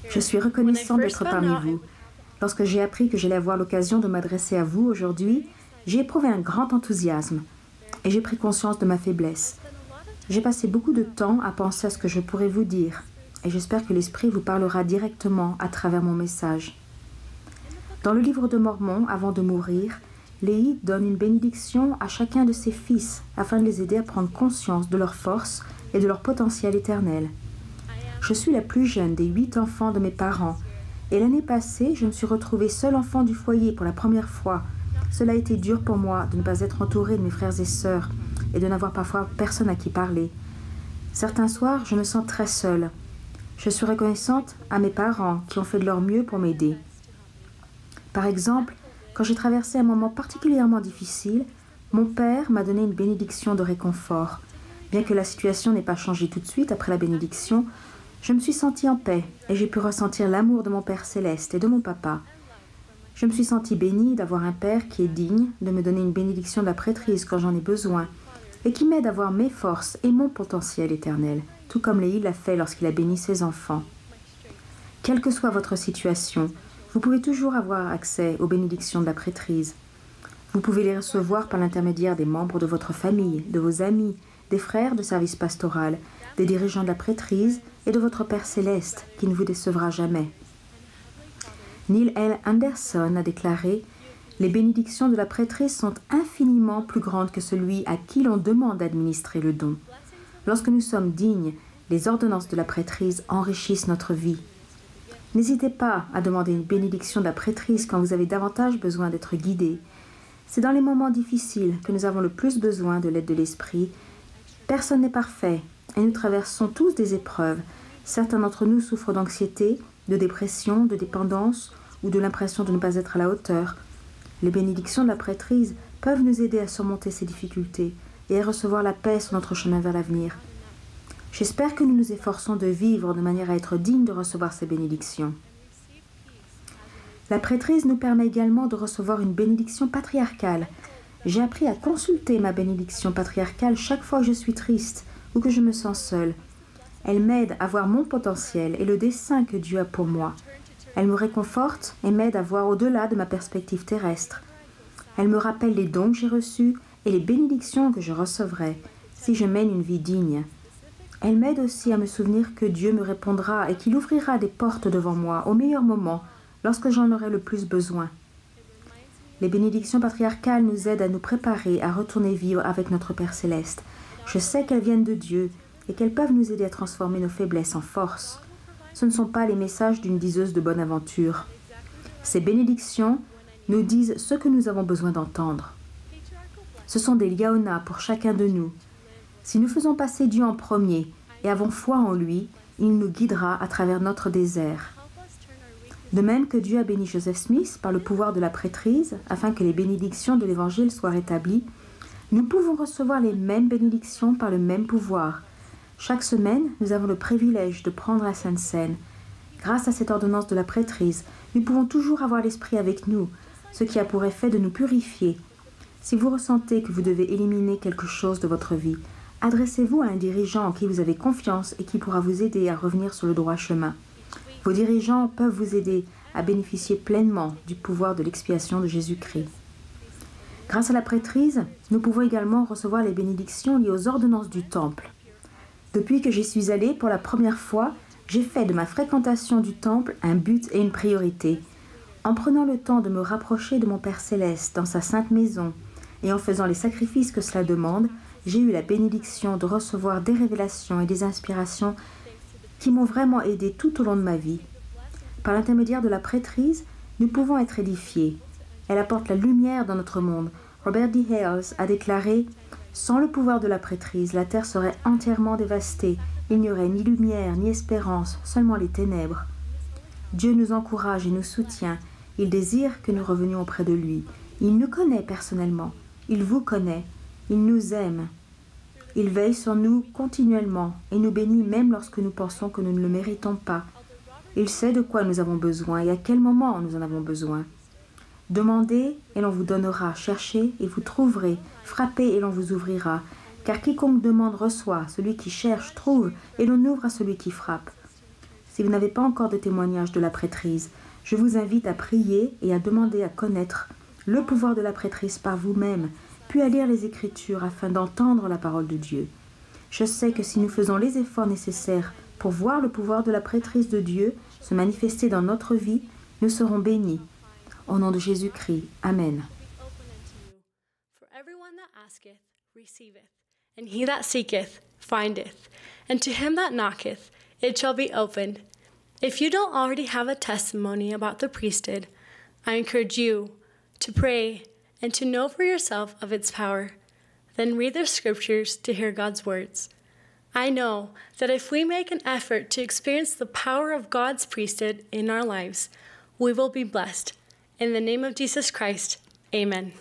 Je suis reconnaissant d'être parmi vous. Lorsque j'ai appris que j'allais avoir l'occasion de m'adresser à vous aujourd'hui, j'ai éprouvé un grand enthousiasme et j'ai pris conscience de ma faiblesse. J'ai passé beaucoup de temps à penser à ce que je pourrais vous dire et j'espère que l'Esprit vous parlera directement à travers mon message. Dans le livre de Mormon, avant de mourir, Léhi donne une bénédiction à chacun de ses fils afin de les aider à prendre conscience de leur force et de leur potentiel éternel. Je suis la plus jeune des 8 enfants de mes parents et l'année passée, je me suis retrouvée seule enfant du foyer pour la première fois. Cela a été dur pour moi de ne pas être entourée de mes frères et sœurs et de n'avoir parfois personne à qui parler. Certains soirs, je me sens très seule. Je suis reconnaissante à mes parents qui ont fait de leur mieux pour m'aider. Par exemple, quand j'ai traversé un moment particulièrement difficile, mon père m'a donné une bénédiction de réconfort. Bien que la situation n'ait pas changé tout de suite après la bénédiction, je me suis sentie en paix et j'ai pu ressentir l'amour de mon Père céleste et de mon papa. Je me suis sentie bénie d'avoir un Père qui est digne de me donner une bénédiction de la prêtrise quand j'en ai besoin et qui m'aide à voir mes forces et mon potentiel éternel, tout comme Léhi l'a fait lorsqu'il a béni ses enfants. Quelle que soit votre situation, vous pouvez toujours avoir accès aux bénédictions de la prêtrise. Vous pouvez les recevoir par l'intermédiaire des membres de votre famille, de vos amis, des frères de service pastoral, des dirigeants de la prêtrise et de votre Père céleste qui ne vous décevra jamais. Neil L. Anderson a déclaré « Les bénédictions de la prêtrise sont infiniment plus grandes que celui à qui l'on demande d'administrer le don. Lorsque nous sommes dignes, les ordonnances de la prêtrise enrichissent notre vie. N'hésitez pas à demander une bénédiction de la prêtrise quand vous avez davantage besoin d'être guidé. C'est dans les moments difficiles que nous avons le plus besoin de l'aide de l'Esprit. Personne n'est parfait et nous traversons tous des épreuves. Certains d'entre nous souffrent d'anxiété, de dépression, de dépendance ou de l'impression de ne pas être à la hauteur. Les bénédictions de la prêtrise peuvent nous aider à surmonter ces difficultés et à recevoir la paix sur notre chemin vers l'avenir. J'espère que nous nous efforçons de vivre de manière à être dignes de recevoir ces bénédictions. La prêtrise nous permet également de recevoir une bénédiction patriarcale. J'ai appris à consulter ma bénédiction patriarcale chaque fois que je suis triste ou que je me sens seule. Elle m'aide à voir mon potentiel et le dessein que Dieu a pour moi. Elle me réconforte et m'aide à voir au-delà de ma perspective terrestre. Elle me rappelle les dons que j'ai reçus et les bénédictions que je recevrai si je mène une vie digne. Elle m'aide aussi à me souvenir que Dieu me répondra et qu'il ouvrira des portes devant moi au meilleur moment, lorsque j'en aurai le plus besoin. Les bénédictions patriarcales nous aident à nous préparer à retourner vivre avec notre Père céleste. Je sais qu'elles viennent de Dieu et qu'elles peuvent nous aider à transformer nos faiblesses en force. Ce ne sont pas les messages d'une diseuse de bonne aventure. Ces bénédictions nous disent ce que nous avons besoin d'entendre. Ce sont des liaona pour chacun de nous. Si nous faisons passer Dieu en premier et avons foi en lui, il nous guidera à travers notre désert. De même que Dieu a béni Joseph Smith par le pouvoir de la prêtrise, afin que les bénédictions de l'Évangile soient rétablies, nous pouvons recevoir les mêmes bénédictions par le même pouvoir. Chaque semaine, nous avons le privilège de prendre la Sainte Seine. Grâce à cette ordonnance de la prêtrise, nous pouvons toujours avoir l'Esprit avec nous, ce qui a pour effet de nous purifier. Si vous ressentez que vous devez éliminer quelque chose de votre vie, adressez-vous à un dirigeant en qui vous avez confiance et qui pourra vous aider à revenir sur le droit chemin. Vos dirigeants peuvent vous aider à bénéficier pleinement du pouvoir de l'expiation de Jésus-Christ. Grâce à la prêtrise, nous pouvons également recevoir les bénédictions liées aux ordonnances du temple. Depuis que j'y suis allée pour la première fois, j'ai fait de ma fréquentation du temple un but et une priorité. En prenant le temps de me rapprocher de mon Père céleste dans sa sainte maison et en faisant les sacrifices que cela demande, j'ai eu la bénédiction de recevoir des révélations et des inspirations qui m'ont vraiment aidé tout au long de ma vie. Par l'intermédiaire de la prêtrise, nous pouvons être édifiés. Elle apporte la lumière dans notre monde. Robert D. Hales a déclaré « Sans le pouvoir de la prêtrise, la terre serait entièrement dévastée. Il n'y aurait ni lumière, ni espérance, seulement les ténèbres. » Dieu nous encourage et nous soutient. Il désire que nous revenions auprès de lui. Il nous connaît personnellement. Il vous connaît. Il nous aime. Il veille sur nous continuellement et nous bénit même lorsque nous pensons que nous ne le méritons pas. Il sait de quoi nous avons besoin et à quel moment nous en avons besoin. Demandez et l'on vous donnera, cherchez et vous trouverez, frappez et l'on vous ouvrira. Car quiconque demande reçoit, celui qui cherche trouve et l'on ouvre à celui qui frappe. Si vous n'avez pas encore de témoignage de la prêtrise, je vous invite à prier et à demander à connaître le pouvoir de la prêtrise par vous-même, puis à lire les Écritures afin d'entendre la parole de Dieu. Je sais que si nous faisons les efforts nécessaires pour voir le pouvoir de la prêtrise de Dieu se manifester dans notre vie, nous serons bénis. Au nom de Jésus-Christ. Amen. And he that seeketh, findeth. And to him that knocketh, it shall be opened. If you don't already have a testimony about the priesthood, I encourage you to pray and to know for yourself of its power. Then read the scriptures to hear God's words. I know that if we make an effort to experience the power of God's priesthood in our lives, we will be blessed. In the name of Jesus Christ, amen.